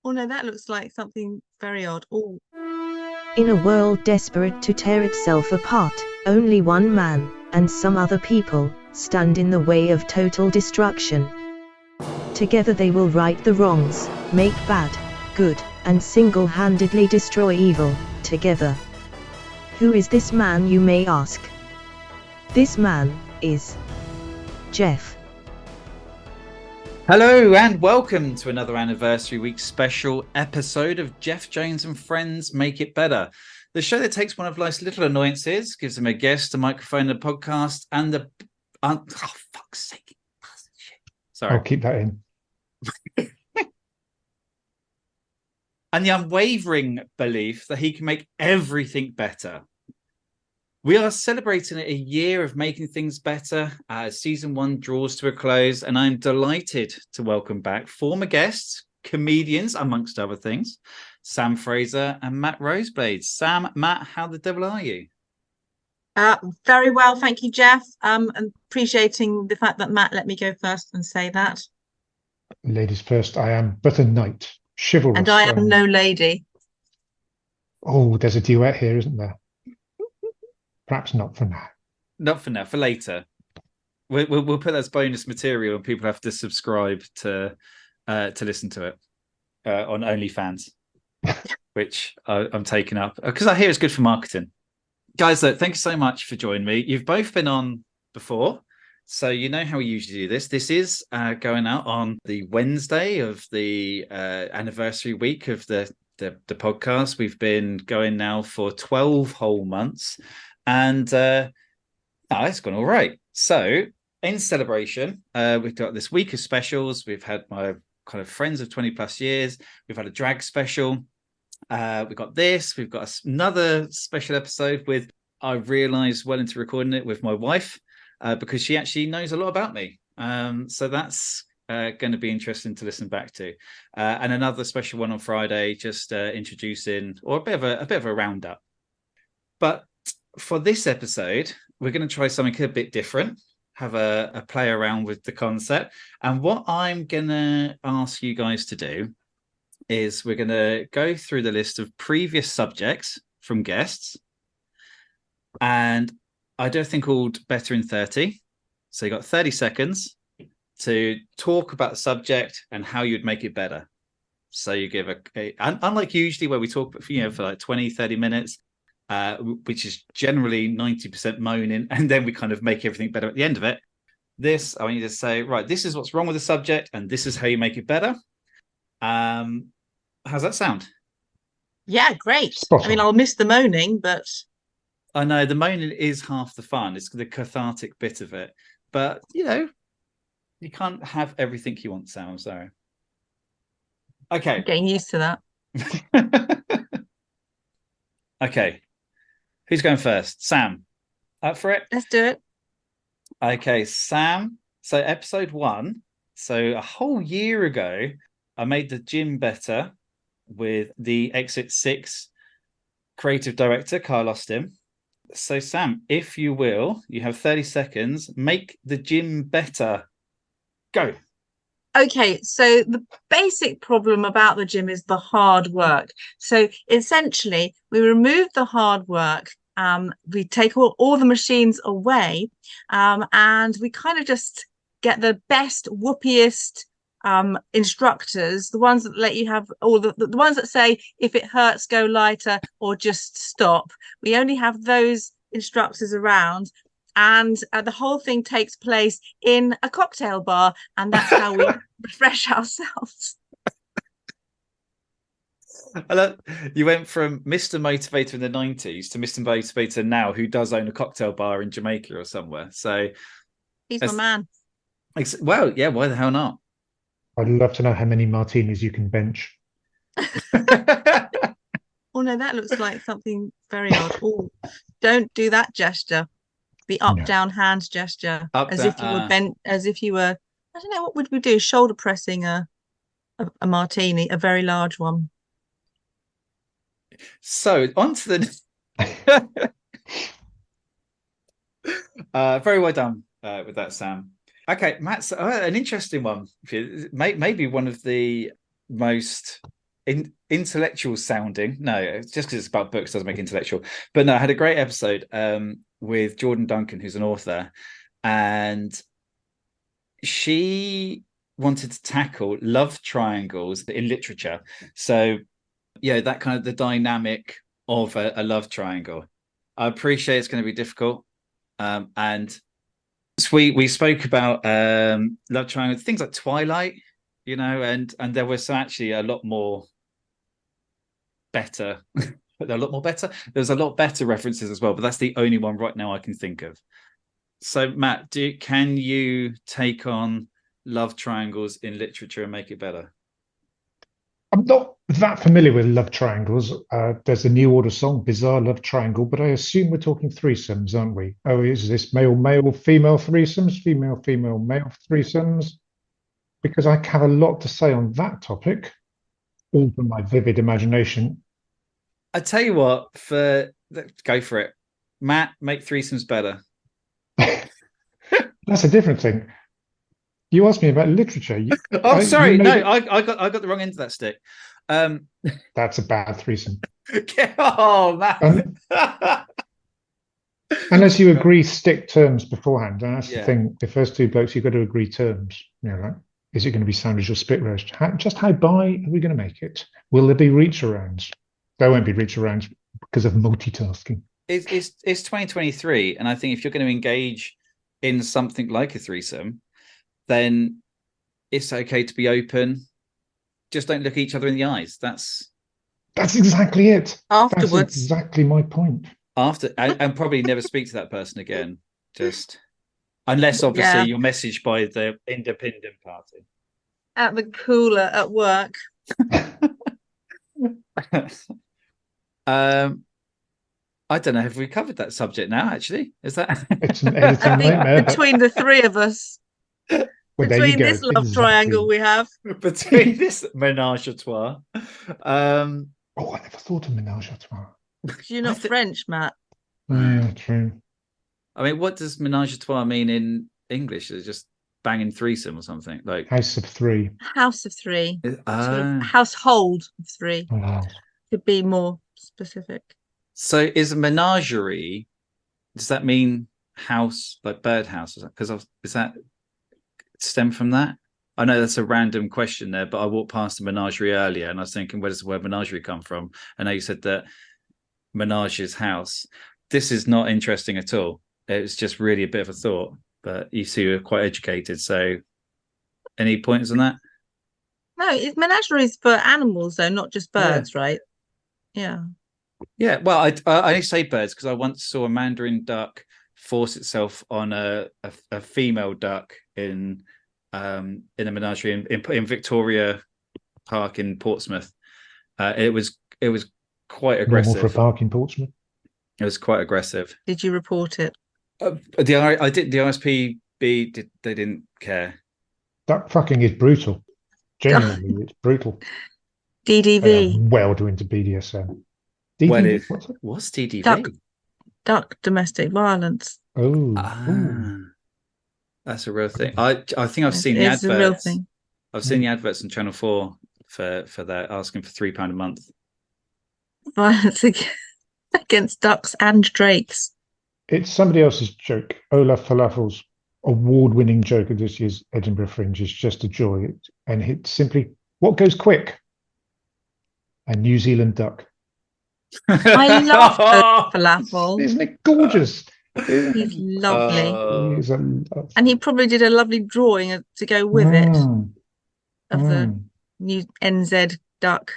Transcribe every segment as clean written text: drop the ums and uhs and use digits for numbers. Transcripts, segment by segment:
Oh no, that looks like something very odd. Oh, In a world desperate to tear itself apart, only one man, and some other people, stand in the way of total destruction. Together they will right the wrongs, make bad, good, and single-handedly destroy evil, together. Who is this man, you may ask? This man is Geoff. Hello and welcome to another Anniversary Week special episode of Geoff Jones and Friends Make It Better, the show that takes one of life's little annoyances, gives them a guest, a microphone, a podcast, and the... oh, fuck's sake. Sorry. I'll keep that in. And the unwavering belief that he can make everything better. We are celebrating a year of making things better as season 1 draws to a close, and I'm delighted to welcome back former guests, comedians, amongst other things, Sam Fraser and Matt Roseblade. Sam, Matt, how the devil are you? very well, thank you, Geoff. And appreciating the fact that Matt let me go first and say that. Ladies first, I am but a knight, chivalrous. And I am no lady. Oh, there's a duet here, isn't there? Perhaps not for now. Not for now, for later. We'll put that as bonus material, and people have to subscribe to listen to it on OnlyFans, which I'm taking up because I hear it's good for marketing. Guys, look, thank you so much for joining me. You've both been on before, so you know how we usually do this. This is going out on the Wednesday of the anniversary week of the podcast. We've been going now for 12 whole months. And it's gone all right. So in celebration, we've got this week of specials. We've had my kind of friends of 20 plus years. We've had a drag special. We've got this. We've got another special episode with, I realised well into recording it with my wife because she actually knows a lot about me. So that's going to be interesting to listen back to. And another special one on Friday, just introducing, or a bit of a roundup. But for this episode, we're going to try something a bit different, have a play around with the concept. And what I'm going to ask you guys to do is we're going to go through the list of previous subjects from guests. And I do a thing called Better in 30. So you got 30 seconds to talk about the subject and how you'd make it better. So you give unlike usually where we talk for like 20, 30 minutes, which is generally 90% moaning, and then we kind of make everything better at the end of it. This, I want you to say, right, this is what's wrong with the subject, and this is how you make it better. How's that sound? Yeah, great. Spot on. I mean, I'll miss the moaning, but I know the moaning is half the fun. It's the cathartic bit of it. But, you can't have everything you want, Sam. I'm sorry. Okay. I'm getting used to that. Okay. Who's going first? Sam, up for it? Let's do it. Okay, Sam. So episode 1. So a whole year ago, I made the gym better with the Exit 6 creative director, Carl Austin. So Sam, if you will, you have 30 seconds. Make the gym better. Go. Okay, so the basic problem about the gym is the hard work. So essentially, we remove the hard work. We take all the machines away, and we kind of just get the best, whoopiest instructors, the ones that let you have all the ones that say, if it hurts, go lighter or just stop. We only have those instructors around. And the whole thing takes place in a cocktail bar, and that's how we refresh ourselves. You went from Mr. Motivator in the 90s to Mr. Motivator now, who does own a cocktail bar in Jamaica or somewhere. So He's my man. Well, yeah, why the hell not? I'd love to know how many martinis you can bench. Oh no, that looks like something very odd. Oh, don't do that gesture. The up, down hand gesture, as if you were bent, as if you were. I don't know, what would we do? Shoulder pressing a martini, a very large one. So on to the very well done with that, Sam. Okay, Matt, an interesting one. Maybe one of the most intellectual sounding. No, it's just because it's about books doesn't make it intellectual. But no, I had a great episode with Jordan Duncan, who's an author, and she wanted to tackle love triangles in literature. So, yeah, that kind of the dynamic of a love triangle. I appreciate it's going to be difficult. And we spoke about love triangles, things like Twilight, and there was actually a lot more better. A lot more better. There's a lot better references as well, but that's the only one right now I can think of. So, Matt, can you take on love triangles in literature and make it better? I'm not that familiar with love triangles. There's a New Order song, Bizarre Love Triangle, but I assume we're talking threesomes, aren't we? Oh, is this male, male, female threesomes, female, female, male threesomes? Because I have a lot to say on that topic, all from my vivid imagination. I tell you what, go for it. Matt, make threesomes better. That's a different thing. You asked me about literature. Sorry. No, I got the wrong end of that stick. That's a bad threesome. Oh, man. Unless you agree stick terms beforehand. And that's the thing. The first two blokes, you've got to agree terms. Like, is it going to be sandwich or spit roast? How by are we going to make it? Will there be reach arounds? There won't be reach arounds because of multitasking. It's 2023. And I think if you're going to engage in something like a threesome, then it's okay to be open. Just don't look each other in the eyes. That's exactly it. Afterwards. That's exactly my point. And probably never speak to that person again. Just unless obviously you're messaged by the independent party. At the cooler at work. I don't know. Have we covered that subject now? Actually, is that? It's an editing nightmare. Between the three of us. Well, between this love triangle we have. Between this menage a trois. Oh, I never thought of menage a trois. You're not French, Matt. Yeah, true. I mean, what does menage a trois mean in English? Is it just banging threesome or something? Like House of three. House of three. Household of three. Oh. Could be more specific. So is a menagerie, does that mean house, like birdhouse? Because is that stem from that? I know that's a random question there, but I walked past a menagerie earlier and I was thinking, where does the word menagerie come from? I know you said that menage is house. This is not interesting at all. It's just really a bit of a thought, but you see you're quite educated. So any pointers on that? No, menageries for animals though, not just birds, right? Yeah. Yeah, well, I only say birds because I once saw a mandarin duck force itself on a female duck in a menagerie in Victoria Park in Portsmouth. It was quite aggressive. Normal for a park in Portsmouth. It was quite aggressive. Did you report it? I did. The ISPB they didn't care. That fucking is brutal. Genuinely, it's brutal. DDV. Well doing to BDSM. DDV. What's DDV? Duck domestic violence. Oh, that's a real thing. I think I've seen the adverts. It's a real thing. I've seen the adverts on Channel 4 for that, asking for £3 a month. Violence against ducks and drakes. It's somebody else's joke. Olaf Falafel's award-winning joke of this year's Edinburgh Fringe is just a joy, and it's simply what goes quick. A New Zealand duck. I love falafel. Isn't it gorgeous? He's lovely. And he probably did a lovely drawing to go with it of the new NZ duck.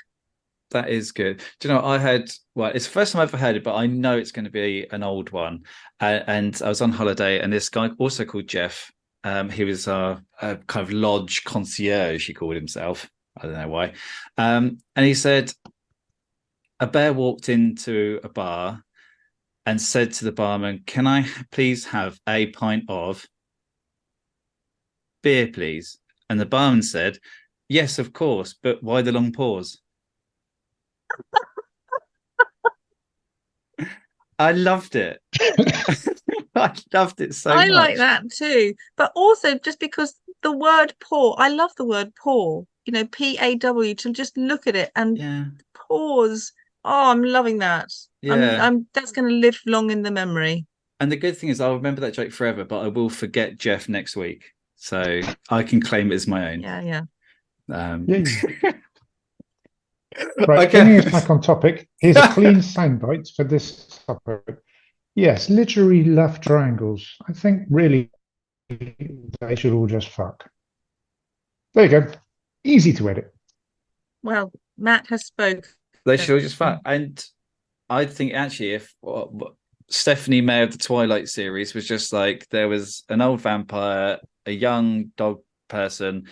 That is good. Do you know, it's the first time I've ever heard it, but I know it's going to be an old one. And I was on holiday, and this guy also called Geoff, he was a kind of lodge concierge, he called himself. I don't know why. And he said, a bear walked into a bar and said to the barman, "Can I please have a pint of beer, please?" And the barman said, "Yes, of course, but why the long pause?" I loved it. I loved it so much. I like that too. But also just because the word pour, I love the word pour. PAW, to just look at it and Yeah. pause. Oh, I'm loving that. Yeah. I'm that's going to live long in the memory. And the good thing is I'll remember that joke forever, but I will forget Geoff next week. So I can claim it as my own. Yeah, yeah. Yeah. Right, Okay. bringing us back on topic, here's a clean soundbite for this topic. Yes, literary love triangles. I think really they should all just fuck. There you go. Easy to edit. Well, Matt has spoken. They should all just fuck. And I think actually, if Stephanie May of the Twilight series was just like there was an old vampire, a young dog person,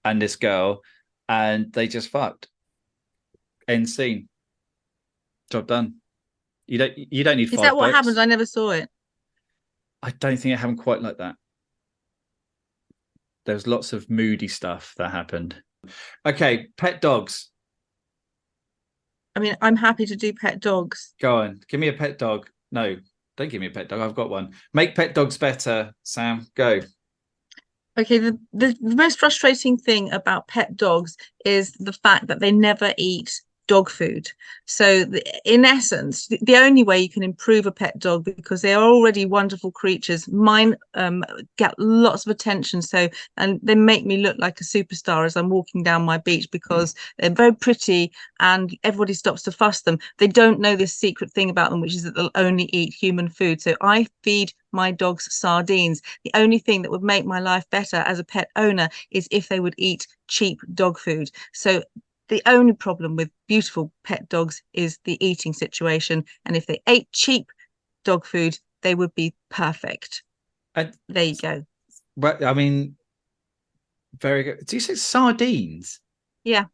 and this girl, and they just fucked. End scene. Job done. You don't need Is 5 that what books. happened? I never saw it. I don't think it happened quite like that. There was lots of moody stuff that happened. Okay, pet dogs. I mean, I'm happy to do pet dogs. Go on. Give me a pet dog. No, don't give me a pet dog. I've got one. Make pet dogs better, Sam. Go. Okay, the most frustrating thing about pet dogs is the fact that they never eat dog food. So in essence, the only way you can improve a pet dog, because they are already wonderful creatures, mine get lots of attention, and they make me look like a superstar as I'm walking down my beach, because they're very pretty and everybody stops to fuss them. They don't know this secret thing about them, which is that they'll only eat human food. So I feed my dogs sardines. The only thing that would make my life better as a pet owner is if they would eat cheap dog food. So the only problem with beautiful pet dogs is the eating situation. And if they ate cheap dog food, they would be perfect. There you go. But I mean, very good. Do you say sardines? Yeah.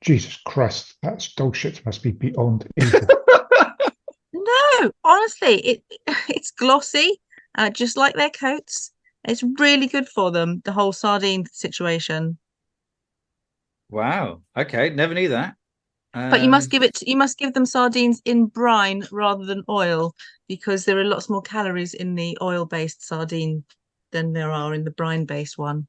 Jesus Christ, that dog shit must be beyond evil. No, honestly, it's glossy, just like their coats. It's really good for them, the whole sardine situation. Wow. Okay, never knew that. But you must give them sardines in brine rather than oil, because there are lots more calories in the oil-based sardine than there are in the brine-based one.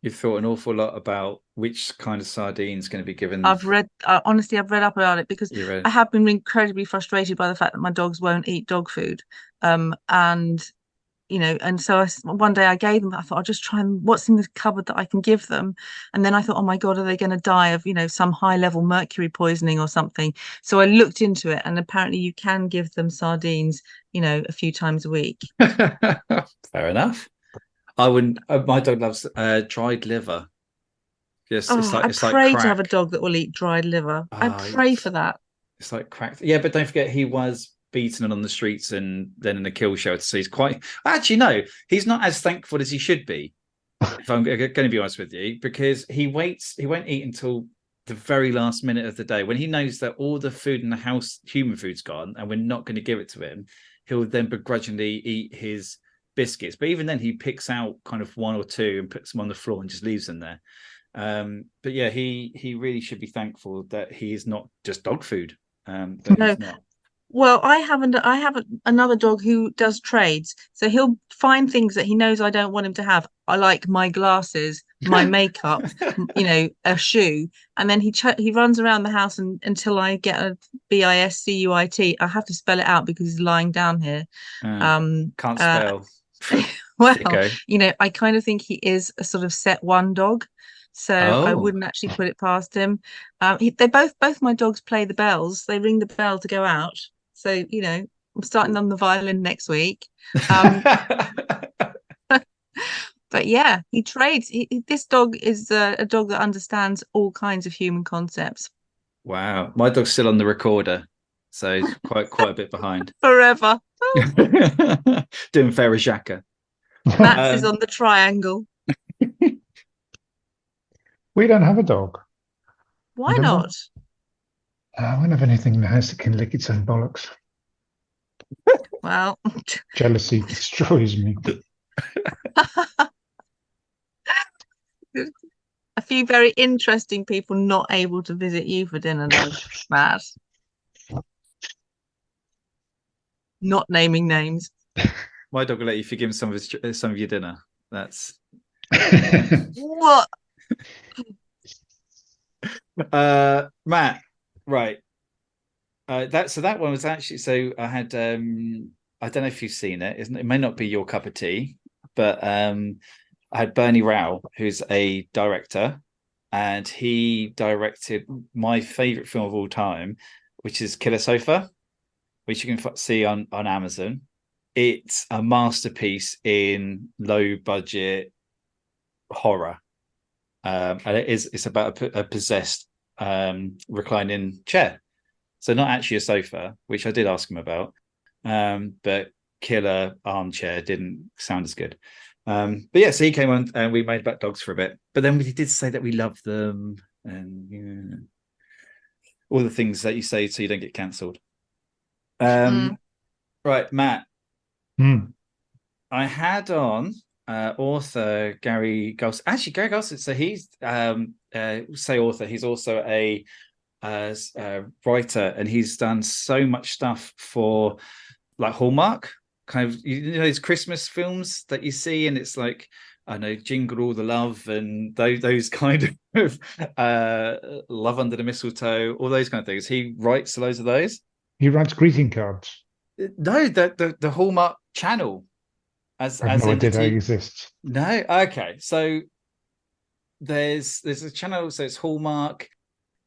You've thought an awful lot about which kind of sardine is going to be given. Honestly, I've read up about it, because You read. I have been incredibly frustrated by the fact that my dogs won't eat dog food. And so one day I gave them, I thought I'll just try and what's in the cupboard that I can give them. And then I thought, oh my God, are they going to die of, some high level mercury poisoning or something? So I looked into it, and apparently you can give them sardines, a few times a week. Fair enough. I wouldn't. My dog loves dried liver. Yes, I it's pray like to have a crack. dog that will eat dried liver. I pray for that. It's like crack. Yeah, but don't forget he was beaten on the streets and then in a kill shelter. So he's quite. Actually, no, he's not as thankful as he should be. If I'm going to be honest with you, because he waits. He won't eat until the very last minute of the day, when he knows that all the food in the house, human food's gone, and we're not going to give it to him. He'll then begrudgingly eat his biscuits, but even then he picks out kind of one or two and puts them on the floor and just leaves them there. But yeah, he really should be thankful that he is not just dog food. That No. he's not. Well, I have another dog who does trades. So he'll find things that he knows I don't want him to have. I like my glasses, my makeup, a shoe, and then he runs around the house until I get a BISCUIT. I have to spell it out because he's lying down here. Can't spell. Well, I kind of think he is a sort of set one dog. So I Oh. wouldn't actually put it past him. They both my dogs play the bells. They ring the bell to go out. So, I'm starting on the violin next week. But yeah, he trades. This dog is a dog that understands all kinds of human concepts. Wow, my dog's still on the recorder, so he's quite a bit behind. Forever. Doing Ferrajaka. Max is on the triangle. We don't have a dog. Why not? I don't have anything in the house that can lick its own bollocks. Well, jealousy destroys me. A few very interesting people not able to visit you for dinner, though, Matt. Not naming names. My dog will let you forgive some of your dinner. That's what? Matt, right. That one was actually, so I had I don't know if you've seen it. It may not be your cup of tea, but I had Bernie Rao, who's a director, and he directed my favorite film of all time, which is Killer Sofa, which you can see on Amazon. It's a masterpiece in low budget horror. And it's about a possessed reclining chair. So not actually a sofa, which I did ask him about. But killer armchair didn't sound as good. But yeah, so he came on and we made about dogs for a bit. But then we did say that we love them and all the things that you say so you don't get cancelled. Right, Matt. I had on author Gary Gulson. Actually, Gary Gulson. So he's say author. He's also a writer, and he's done so much stuff for like Hallmark. Kind of, you know, those Christmas films that you see, and it's like, I know, Jingle All the Love, and those kind of Love Under the Mistletoe, all those kind of things. He writes loads of those. He writes greeting cards. No, the Hallmark channel. I have no idea that exists. No, okay. So there's a channel, so it's Hallmark.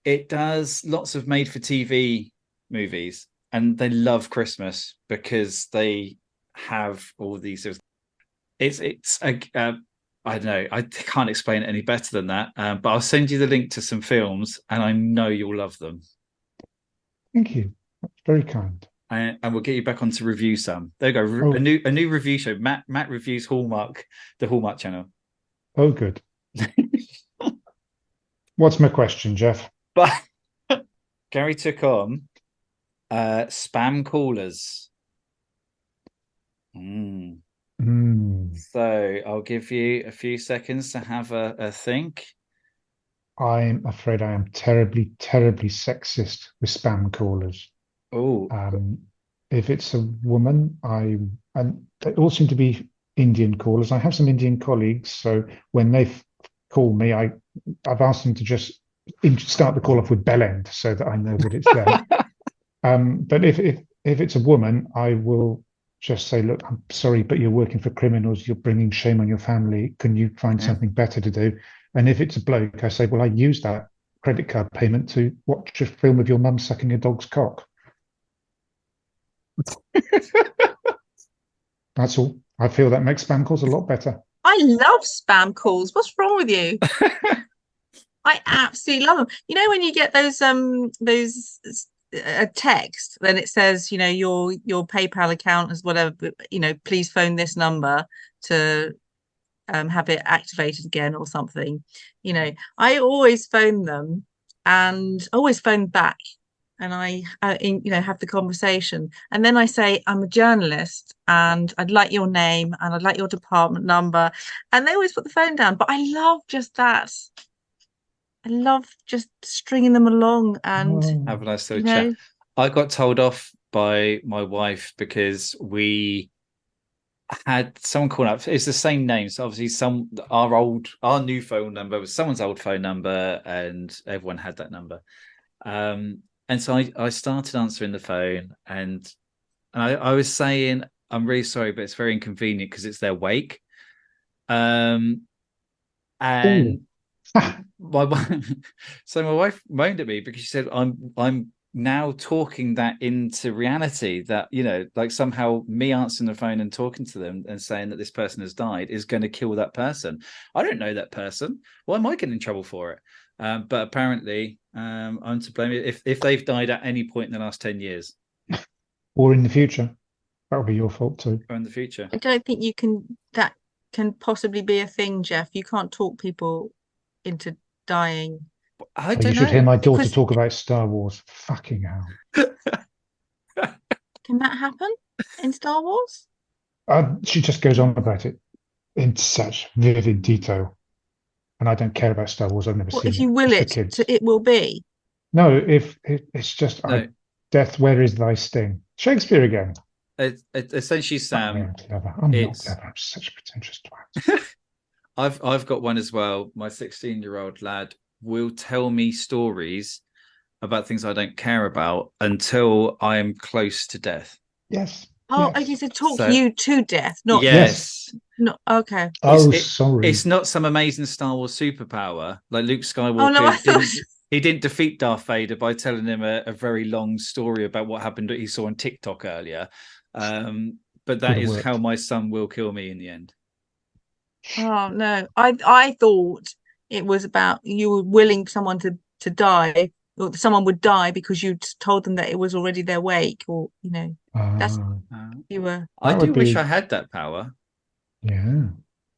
It does lots of made for TV movies, and they love Christmas because they have all these. It's I don't know. I can't explain it any better than that. But I'll send you the link to some films, and I know you'll love them. Thank you. That's very kind. And we'll get you back on to review some. There you go. A new review show. Matt reviews Hallmark, the Hallmark channel. Oh, good. What's my question, Geoff? But Gary took on spam callers. So I'll give you a few seconds to have a think. I'm afraid I am terribly, terribly sexist with spam callers. Oh, if it's a woman, and they all seem to be Indian callers. I have some Indian colleagues, so when they call me, I've asked them to just start the call off with bell end so that I know that it's them. But if it's a woman, I will just say, look, I'm sorry, but you're working for criminals. You're bringing shame on your family. Can you find something better to do? And if it's a bloke, I say, well, I use that credit card payment to watch a film of your mum sucking a dog's cock. That's all. I feel that makes spam calls a lot better. I love spam calls. What's wrong with you? I absolutely love them. You know, when you get those a text, then it says, you know, your PayPal account is whatever, you know, please phone this number to have it activated again or something. You know, I always phone them and always phone back. And I, you know, have the conversation. And then I say, I'm a journalist and I'd like your name and I'd like your department number. And they always put the phone down. But I love just that. I love just stringing them along and have a nice little chat. I got told off by my wife because we had someone call up. It's the same name. So obviously our new phone number was someone's old phone number, and everyone had that number. And so I started answering the phone, and I was saying, I'm really sorry, but it's very inconvenient because it's their wake. And my wife moaned at me because she said, I'm now talking that into reality, that, you know, like somehow me answering the phone and talking to them and saying that this person has died is going to kill that person. I don't know that person. Why am I getting in trouble for it? But apparently I'm to blame if they've died at any point in the last 10 years. Or in the future. That'll be your fault too. Or in the future. I don't think that can possibly be a thing, Geoff. You can't talk people into dying. I don't know. You should hear my daughter talk about Star Wars. Fucking hell. Can that happen in Star Wars? She just goes on about it in such vivid detail. And I don't care about Star Wars. I've never seen it. If you will it, it will be. No, if it's just death, where is thy sting? Shakespeare again. Essentially, Sam. I'm not clever. I'm such a pretentious twat. I've got one as well. My 16-year-old lad will tell me stories about things I don't care about until I am close to death. Yes. Oh, Yes. okay, so talk So you to death, not Yes. yes, not okay. Oh, it, sorry. it's not some amazing Star Wars superpower like Luke Oh no, I Skywalker thought didn't defeat Darth Vader by telling him a very long story about what happened that he saw on TikTok earlier. But Would that have is how worked. my son will kill me in the end. oh no. I thought it was about you were willing someone to die, or someone would die because you told them that it was already their wake, or that's Ah, you were. I that would do wish I be, had that power. yeah.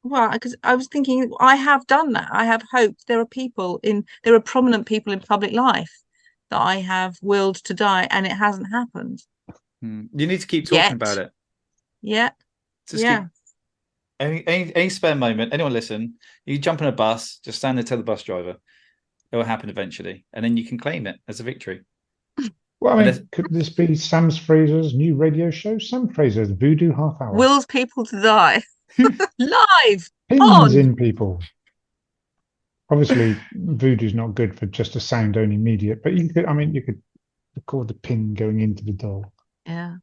Well, because I was thinking I have done that. I have hoped there are prominent people in public life that I have willed to die, and it hasn't happened You need to keep talking about yet. it. Yeah, Just yeah. keep any spare moment. Anyone listen? You jump on a bus, just stand there, tell the bus driver. It will happen eventually, and then you can claim it as a victory. Well, I Unless mean, could this be Fraser's new radio show? Sam Fraser's Voodoo Half Hour. Wills people to die live Pins on. in people. Obviously, voodoo's not good for just a sound only media, but you could record the pin going into the doll. Yeah,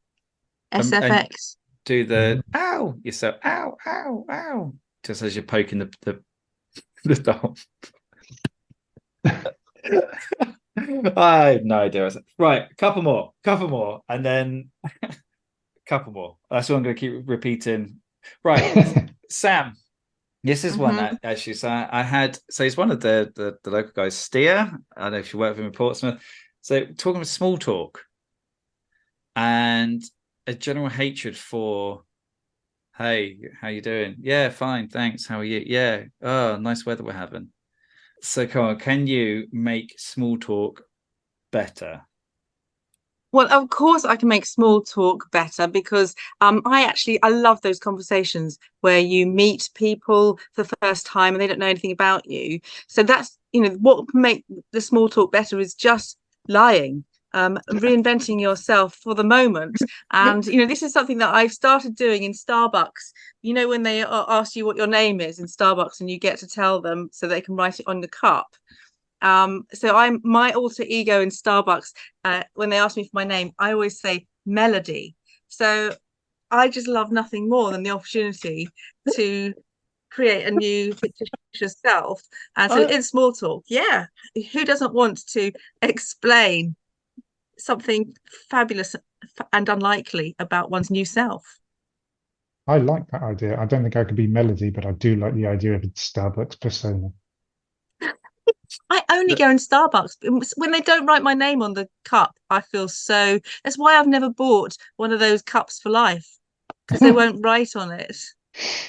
and SFX. do the Mhm. ow yourself, ow, ow, ow, just as you're poking the doll. I have no idea. Right, couple more, and then couple more. That's what I'm going to keep repeating. Right, Sam. This is one Hmm. that actually. So I had. So he's one of the local guys, Steer. I don't know if you work with him in Portsmouth. So talking about small talk and a general hatred for, hey, how you doing? Yeah, fine, thanks. How are you? Yeah. Oh, nice weather we're having. So come on, can you make small talk better? Well, of course, I can make small talk better because I love those conversations where you meet people for the first time and they don't know anything about you. So that's what can make the small talk better is just lying, reinventing yourself for the moment. And this is something that I've started doing in Starbucks. When they ask you what your name is in Starbucks and you get to tell them so they can write it on the cup. So I'm my alter ego in Starbucks. When they ask me for my name, I always say Melody. So I just love nothing more than the opportunity to create a new fictitious self. And so Uh, in small talk, yeah, who doesn't want to explain something fabulous and unlikely about one's new self? I like that idea. I don't think I could be Melody, but I do like the idea of a Starbucks persona. I only go in Starbucks when they don't write my name on the cup. I feel so. That's why I've never bought one of those cups for life because they won't write on it.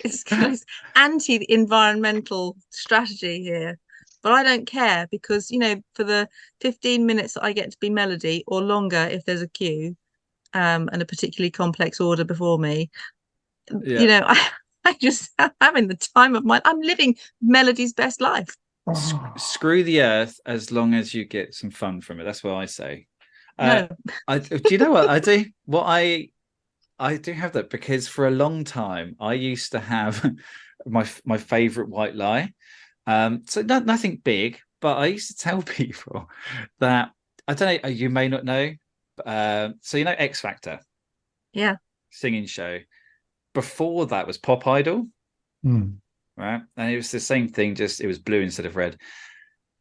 It's kind of anti-environmental strategy here, but I don't care because for the 15 minutes that I get to be Melody or longer if there's a queue and a particularly complex order before me, yeah. I just having the time of my. I'm living Melody's best life. Oh, Screw the earth as long as you get some fun from it. That's what I say. Uh, No, do you know what I do? What I do have that because for a long time I used to have my favorite white lie. So nothing big, but I used to tell people that I don't know. You may not know. So X Factor yeah. singing show. Before that was Pop Idol, hmm. right? And it was the same thing, just it was blue instead of red.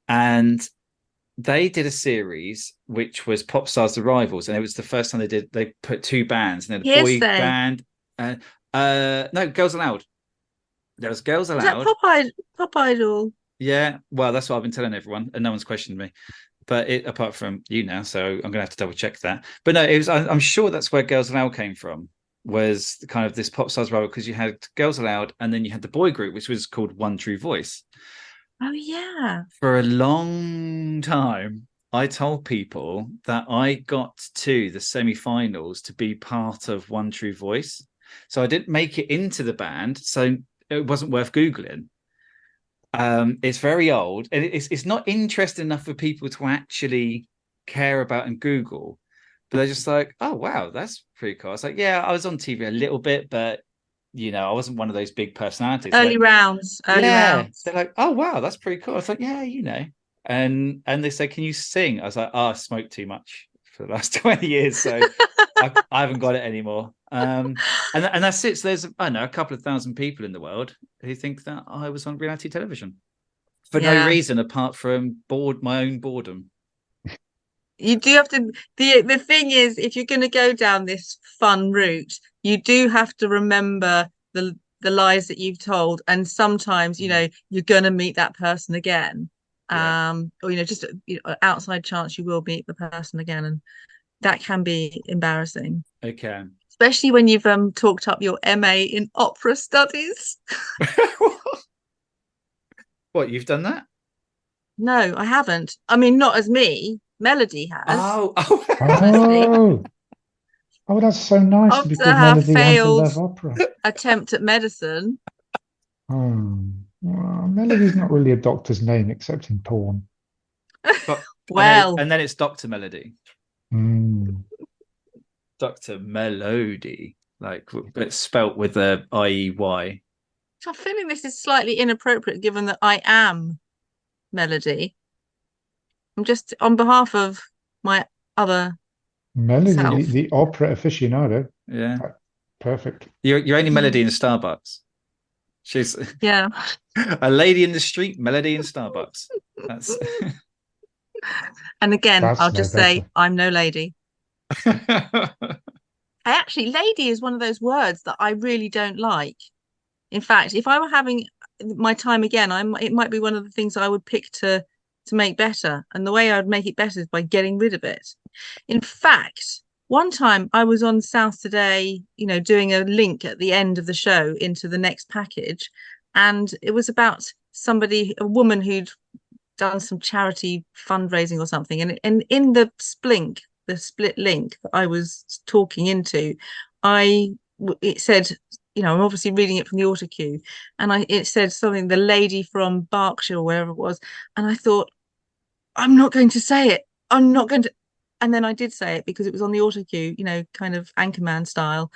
And they did a series which was Pop Stars The Rivals, and it was the first time they put two bands, and then a boy Hearsay. band. No, Girls Aloud. There was Girls Is that Aloud. Pop Idol? Yeah, well, that's what I've been telling everyone, and no one's questioned me. But apart from you now, so I'm gonna have to double check that. But no, it was. I'm sure that's where Girls Aloud came from. Was kind of this Pop Stars rival because you had Girls Aloud, and then you had the boy group, which was called One True Voice. Oh yeah. For a long time, I told people that I got to the semi-finals to be part of One True Voice. So I didn't make it into the band, so it wasn't worth Googling. It's very old, and it's not interesting enough for people to actually care about and Google. But they're just like, oh wow, that's pretty cool. It's like, yeah, I was on TV a little bit, but I wasn't one of those big personalities. Early Like, rounds. Early yeah, rounds. they're like, oh wow, that's pretty cool. It's like, yeah, And they said, "Can you sing?" I was like, "Oh, I smoked too much for the last 20 years, so I haven't got it anymore." And that's it. So there's, I don't know, a couple of thousand people in the world who think that I was on reality television for no Yeah. reason apart from my own boredom. You do have to, the thing is, if you're going to go down this fun route, you do have to remember the lies that you've told, and sometimes, you're going to meet that person again. Yeah. Or just outside chance you will meet the person again, and that can be embarrassing, Okay. especially when you've talked up your MA in opera studies. What, you've done that? No, I haven't. I mean, not as me. Melody has, Oh. obviously, Oh, oh, that's so nice to be after called her Melody and to failed love opera. attempt at medicine. Oh, well, Melody's not really a doctor's name except in porn. But Well, and then it's Dr. Melody. Mm. Dr. Melody, like, but spelt with a IEY. I'm feeling this is slightly inappropriate given that I am Melody. I'm just on behalf of my other Melody, self. the opera aficionado. Yeah. Perfect. You're only Mm. Melody in Starbucks. She's Yeah. a lady in the street, Melody in Starbucks. That's And again, I'll That's no just say better. I'm no lady. Lady is one of those words that I really don't like. In fact, if I were having my time again, it might be one of the things I would pick to make better. And the way I would make it better is by getting rid of it. In fact, one time I was on South Today, doing a link at the end of the show into the next package, and it was about a woman who'd done some charity fundraising or something, and in the split link that I was talking into, it said, I'm obviously reading it from the auto cue, and it said something, the lady from Berkshire or wherever it was, and I thought, I'm not going to say it. I'm not going to. And then I did say it because it was on the auto cue, kind of Anchorman style.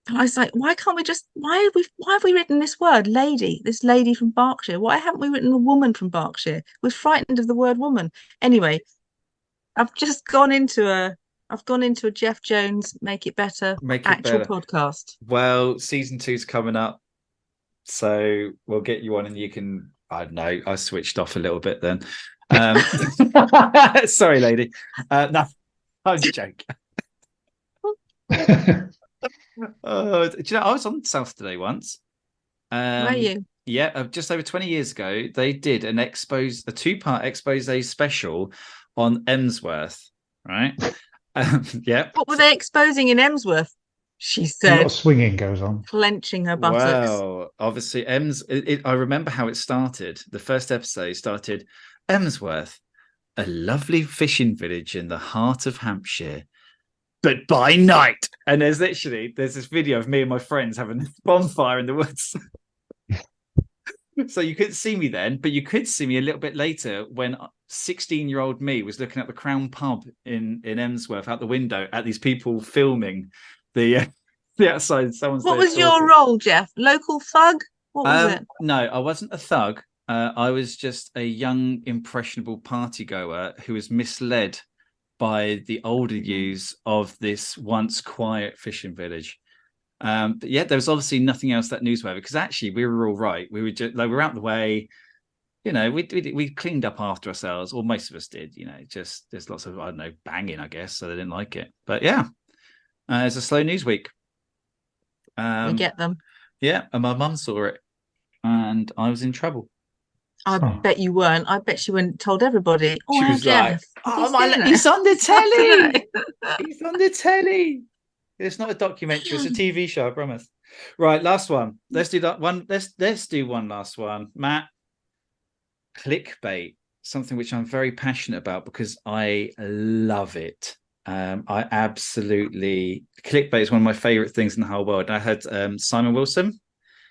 And I was like, why have we written this word, lady, this lady from Berkshire? Why haven't we written a woman from Berkshire? We're frightened of the word woman. Anyway, I've just gone into a Geoff Jones Make It Better Make it actual better. podcast. Well, season 2's coming up, so we'll get you on, and you can. I don't know. I switched off a little bit then. Sorry, lady. No, I'm joking. Do you know, I was on South Today once. Were you? Yeah, just over 20 years ago, they did a 2-part expose special on Emsworth, right? Yeah. What were they exposing in Emsworth? She A lot said, of swinging goes on. clenching her buttocks. Well, obviously, I remember how it started. The first episode started Emsworth, a lovely fishing village in the heart of Hampshire, but by night. And there's this video of me and my friends having a bonfire in the woods. So you couldn't see me then, but you could see me a little bit later when 16-year-old me was looking at the Crown Pub in Emsworth out the window at these people filming the outside. What was your role, Geoff? Local thug? What was it? No, I wasn't a thug. I was just a young, impressionable party goer who was misled by the older use of this once quiet fishing village. But yeah, there was obviously nothing else that newsworthy, because actually we were all right. We were just like, we were out the way. We cleaned up after ourselves, or most of us did. Just there's lots of, I don't know, banging, I guess, so they didn't like it. But yeah, it's a slow news week. We get them. Yeah, and my mum saw it, and I was in trouble. I bet you weren't. I bet she went and told everybody. Oh, She was Geoff, like, "Oh, he's on the telly. He's on the telly." It's not a documentary; it's a TV show. I promise. Right, last one. Let's do that one. Let's do one last one, Matt. Clickbait, something which I'm very passionate about because I love it. I absolutely clickbait is one of my favorite things in the whole world. And I had Simon Wilson,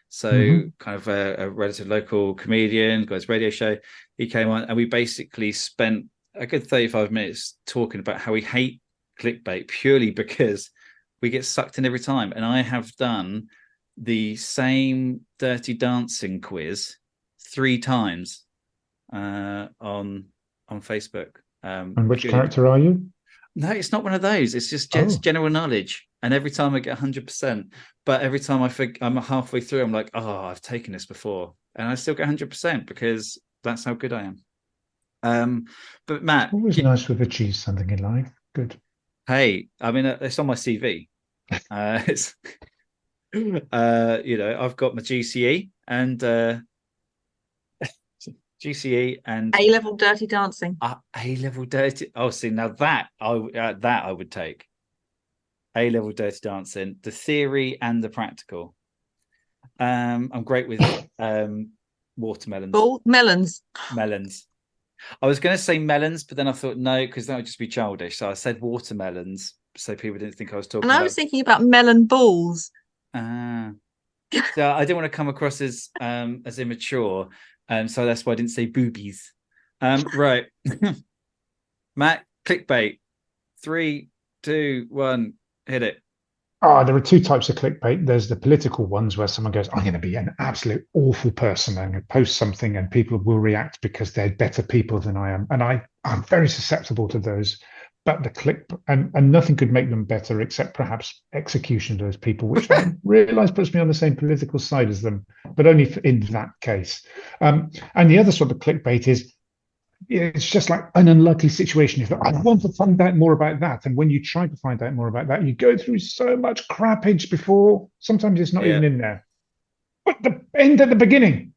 so kind of a relative local comedian, got his radio show. He came on, and we basically spent a good 35 minutes talking about how we hate clickbait purely because we get sucked in every time. And I have done the same Dirty Dancing quiz 3 times on on Facebook. And which character are you? No, it's not one of those. It's just general knowledge. And every time I get 100%, but every time I'm halfway through, I'm like, oh, I've taken this before, and I still get 100% because that's how good I am. But Matt, always nice to achieve something in life. Good. Hey, I mean, it's on my CV. It's I've got my GCE and A-level Dirty Dancing. A-level Dirty. Oh, see, now that I would take. A-level Dirty Dancing, the theory and the practical. I'm great with watermelons. Melons. I was going to say melons, but then I thought no, because that would just be childish. So I said watermelons, so people didn't think I was talking. And I was thinking about melon balls. So I didn't want to come across as immature, so that's why I didn't say boobies. Right, Matt, clickbait. 3, 2, 1, hit it. There are two types of clickbait. There's the political ones where someone goes, I'm going to be an absolute awful person and post something and people will react because they're better people than I am. And I'm very susceptible to those. But the click and nothing could make them better except perhaps execution of those people, which I realise puts me on the same political side as them, but only in that case. And the other sort of clickbait is, it's just like an unlikely situation. If I want to find out more about that, and when you try to find out more about that, you go through so much crappage before. Sometimes it's not even in there. But the end at the beginning.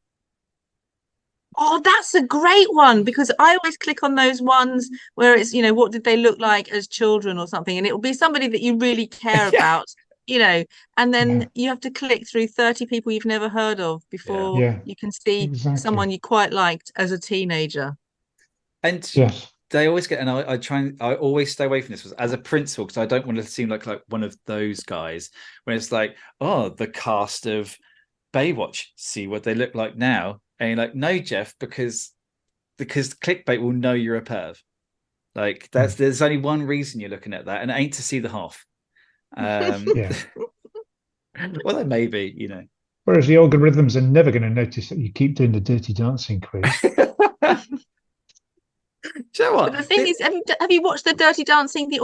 Oh, that's a great one, because I always click on those ones where it's, what did they look like as children or something, and it will be somebody that you really care about, and then you have to click through 30 people you've never heard of before you can see someone you quite liked as a teenager. And they always get, and I always stay away from this as a principal, because I don't want to seem like one of those guys when it's like, oh, the cast of Baywatch, see what they look like now. And you're like, no, Geoff, because clickbait will know you're a perv. Like there's only one reason you're looking at that, and it ain't to see the Hoff. Well, then maybe, Whereas the algorithms are never going to notice that you keep doing the Dirty Dancing quiz. Do you know what? But the thing is, have you watched the Dirty Dancing, the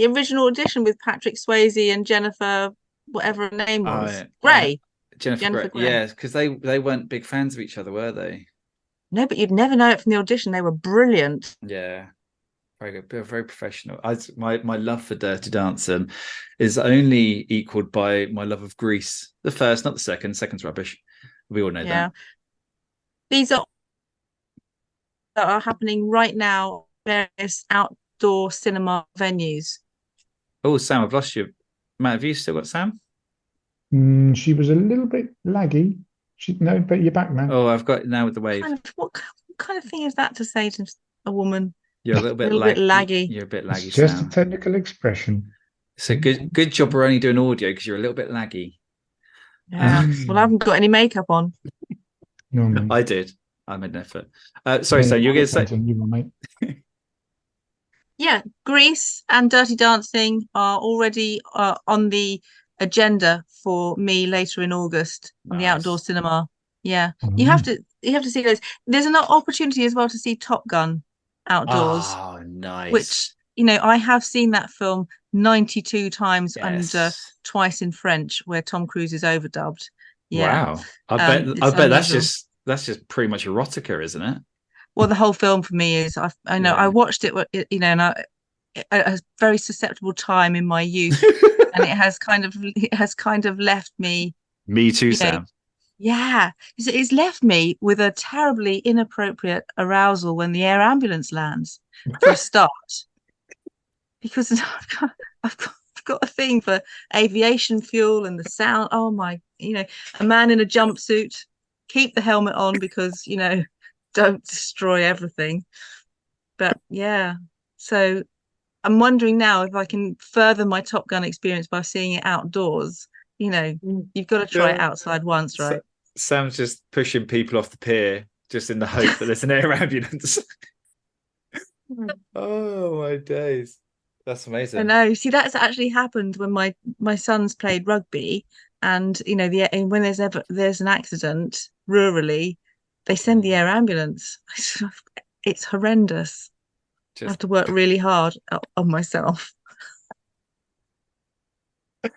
original audition with Patrick Swayze and Jennifer, whatever her name was, Grey? Jennifer Grey. Yeah, because they weren't big fans of each other, were they? No, but you'd never know it from the audition. They were brilliant. Yeah, very good. They're very professional. My love for Dirty Dancing is only equaled by my love of Grease. The first, not the second. Second's rubbish. We all know that. These are happening right now, various outdoor cinema venues. Oh, Sam, I've lost you. Matt, have you still got Sam? She was a little bit laggy. No, but you're back now. Oh, I've got now with the wave. What kind of thing is that to say to a woman? You're a little bit laggy. You're a bit laggy. It's just Sam. a technical expression. So good job we're only doing audio, because you're a little bit laggy. Yeah. Well, I haven't got any makeup on. No, I did. I made an effort. Sorry, so you're going to say mate. Yeah, Grease and Dirty Dancing are already on the agenda for me later in August on the outdoor cinema. Yeah, you have to see those. There's an opportunity as well to see Top Gun outdoors. Oh, nice. Which I have seen that film 92 times and twice in French, where Tom Cruise is overdubbed. Yeah. Wow. I bet that's just pretty much erotica, isn't it? Well, the whole film for me is, I watched it, and a very susceptible time in my youth, and it has kind of left me. Me too, Sam. Yeah, it's left me with a terribly inappropriate arousal when the air ambulance lands for a start, because I've got a thing for aviation fuel and the sound. Oh my, a man in a jumpsuit. Keep the helmet on, because don't destroy everything. But yeah, so I'm wondering now if I can further my Top Gun experience by seeing it outdoors. You've got to try it outside once, right? Sam's just pushing people off the pier just in the hope that there's an air ambulance. Oh my days, that's amazing. I know. See, that's actually happened when my sons played rugby, and when there's an accident rurally, they send the air ambulance. It's horrendous. I have Just to work really hard on myself. I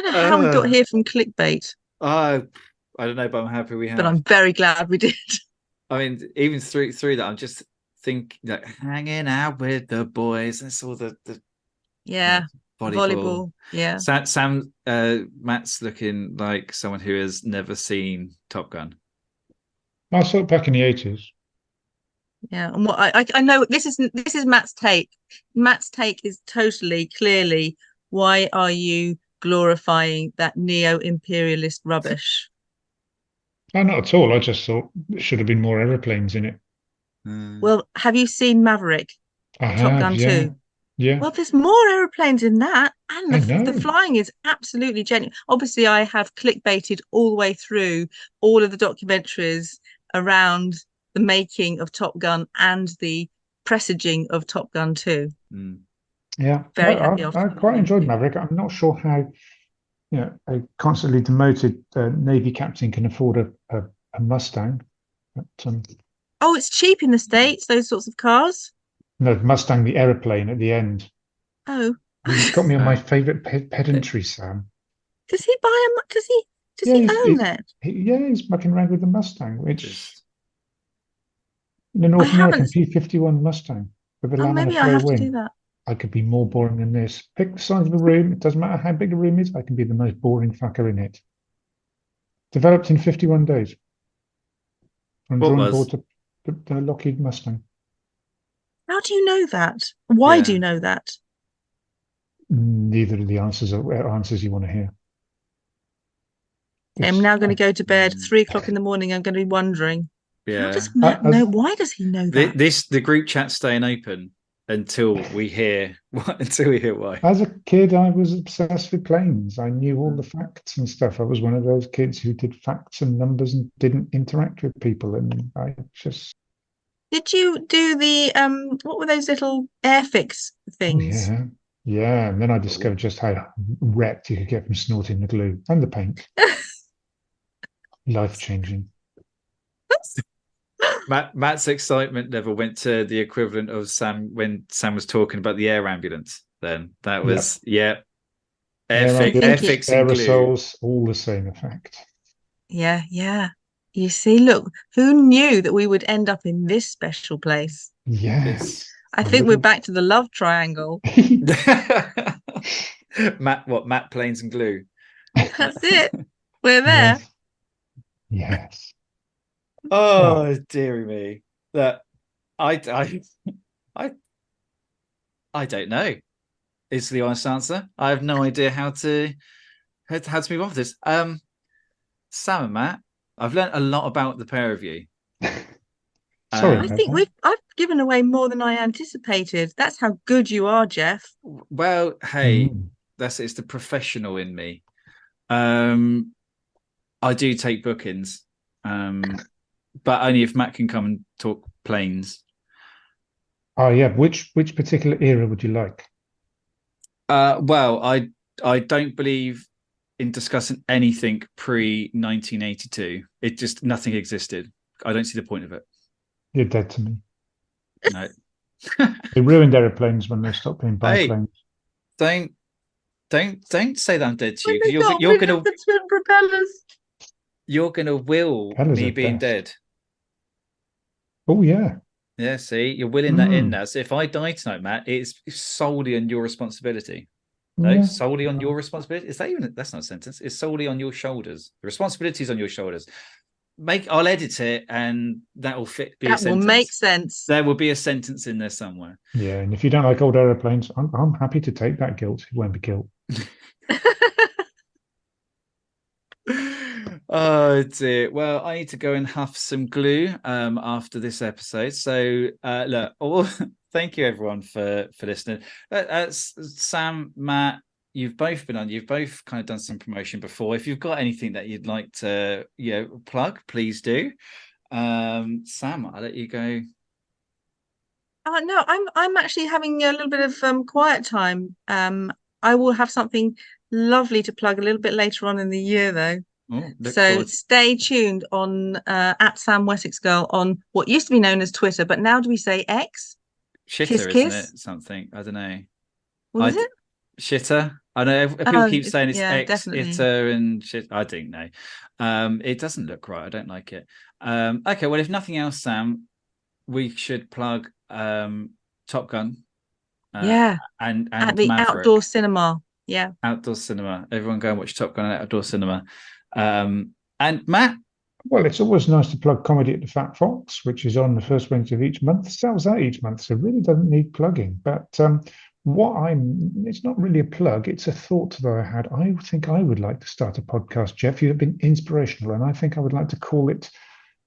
don't know how we got uh, here from clickbait, I I don't know, but I'm happy we but have. I'm very glad we did. I mean, even through that, I'm just think like hanging out with the boys. That's all the Yeah, volleyball. volleyball. Yeah, Matt's looking like someone who has never seen Top Gun. I saw it back in the 80s. yeah. And what I know this is Matt's take. Matt's take is totally clearly, why are you glorifying that neo-imperialist rubbish? No, not at all. I just thought there should have been more aeroplanes in it. Mm. Well, have you seen Maverick, I Top have, Gun yeah. 2? Yeah, Well, there's more aeroplanes in that, and I the know. flying is absolutely genuine. Obviously, I have clickbaited all the way through all of the documentaries around the making of Top Gun and the presaging of Top Gun 2. Mm. Yeah, Very happy after I doing quite enjoyed everything. Maverick. I'm not sure how, a constantly demoted Navy captain can afford a Mustang. But, Oh, it's cheap in the States, those sorts of cars. no, Mustang, the aeroplane at the end. Oh. Oh, you've got me on my Uh, favourite pedantry, Sam. Does he buy a does Yeah, he own that? he's mucking around with the Mustang, which just the I North American haven't. P-51 Mustang with a Oh, maybe I laminar-flow have to do wing. that. I could be more boring than this. Pick the size of a room. It doesn't matter how big a room is. I can be the most boring fucker in it. Developed in 51 days from what drawing board was to the Lockheed Mustang. How do you know that? Why do yeah. you know that? Neither of the answers are answers you want to hear. Okay, I'm It's now going to go to bed. Mm. 3 o'clock in the morning. I'm going to be wondering, how Yeah. does Matt know? as Why does he know that? The group chat's staying open until we hear until we hear why. as a kid, I was obsessed with planes. I knew all the facts and stuff. I was one of those kids who did facts and numbers and didn't interact with people. And I just, Did you do the what were those little airfix oh things? yeah, yeah. And then I Oh. discovered just how wrecked you could get from snorting the glue and the paint. Life changing. Matt's excitement level went to the equivalent of Sam when Sam was talking about the air ambulance. Then that Yep. was Air I air think ambulance, fixing glue. aerosols, all the same effect. yeah, yeah. You see, look, who knew that we would end up in this special place? Yeah, It's I a think we're little. back to the love triangle. Matt planes and glue. That's it. We're there. Yes, yes. Oh, Oh dearie me. That I I I don't know. Is the honest answer. I have no idea how to move on with this. Sam and Matt, I've learned a lot about the pair of you. sorry I Um, about think that. I've given away more than I anticipated. That's how good you are, Geoff. well, hey, Mm. it's the professional in me. Um, I do take bookings, but only if Matt can come and talk planes. Oh yeah, which particular era would you like? Well, I don't believe in discussing anything pre 1982. It just nothing existed. I don't see the point of it. You're dead to me. No. They ruined airplanes when they stopped being Hey, biplanes. don't don't say that I'm dead to When you because they got rid of the twin propellers. you're gonna will Hell is me a being death. dead. Oh yeah. Yeah, see, you're willing that in Mm. now. So if I die tonight, Matt, it's solely on your responsibility. No, Yeah. solely on your responsibility. Is that even that's not a sentence? It's solely on your shoulders. The responsibility is on your shoulders. I'll edit it and that will be a That will make sentence. sense. There will be a sentence in there somewhere. Yeah. And if you don't like old airplanes, I'm happy to take that guilt. It won't be guilt. Oh dear. Well, I need to go and huff some glue after this episode. So look, thank you everyone for listening. Sam, Matt, you've both been on. You've both kind of done some promotion before. If you've got anything that you'd like to plug, please do. Sam, I'll let you go. No, I'm actually having a little bit of quiet time. I will have something lovely to plug a little bit later on in the year, though. Oh, look So forward. stay tuned on at Sam Wessex Girl on what used to be known as Twitter, but now do we say X? Kiss Shitter, isn't kiss. it? Something. I don't know. What is it? Shitter. I know people Oh, keep saying it's yeah, X definitely. itter and shit. I don't know. It doesn't look right. I don't like it. Okay, well, if nothing else, Sam, we should plug Top Gun Yeah, at and the outdoor Maverick. cinema. Yeah. Outdoor cinema. Everyone go and watch Top Gun at outdoor cinema. And Matt, Well, it's always nice to plug Comedy at the Fat Fox, which is on the first Wednesday of each month. Sells out each month, so it really doesn't need plugging. But it's not really a plug, it's a thought that I had. I think I would like to start a podcast, Geoff. You've been inspirational, and I think I would like to call it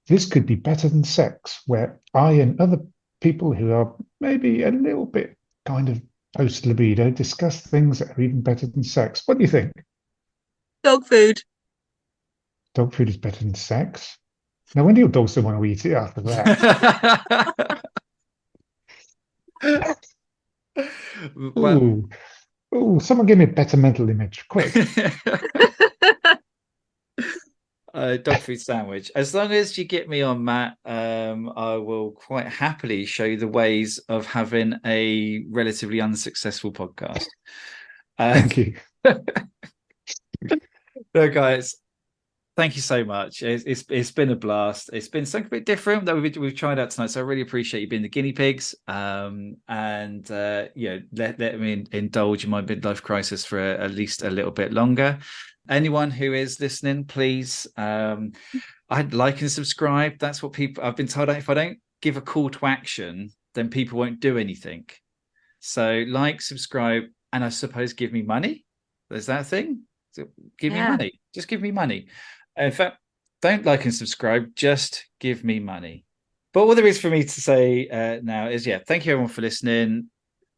This Could Be Better Than Sex, where I and other people who are maybe a little bit kind of post libido discuss things that are even better than sex. What do you think? Dog food. Dog food is better than sex? Now, when do your dogs don't want to eat it after that? well, Ooh, ooh, someone give me a better mental image, quick. dog food sandwich. As long as you get me on, Matt, I will quite happily show you the ways of having a relatively unsuccessful podcast. Thank you. No, guys, thank you so much. It's been a blast. It's been something a bit different that we've tried out tonight. So I really appreciate you being the guinea pigs. Let me indulge in my midlife crisis for at least a little bit longer. Anyone who is listening, please, I'd like and subscribe. That's what people I've been told. If I don't give a call to action, then people won't do anything. So like, subscribe, and I suppose give me money. There's that thing. So give me money. Just give me money. In fact, don't like and subscribe. Just give me money. But all there is for me to say now is, thank you everyone for listening.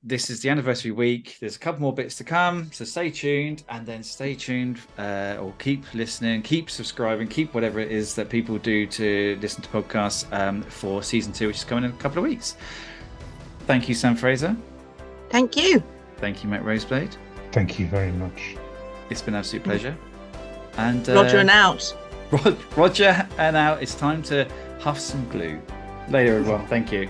This is the anniversary week. There's a couple more bits to come, so stay tuned, and then stay tuned or keep listening, keep subscribing, keep whatever it is that people do to listen to podcasts for season 2, which is coming in a couple of weeks. Thank you, Sam Fraser. Thank you. Thank you, Matt Roseblade. Thank you very much. It's been an absolute pleasure. And Roger and out. Roger and out. It's time to huff some glue. Later, everyone. Thank you.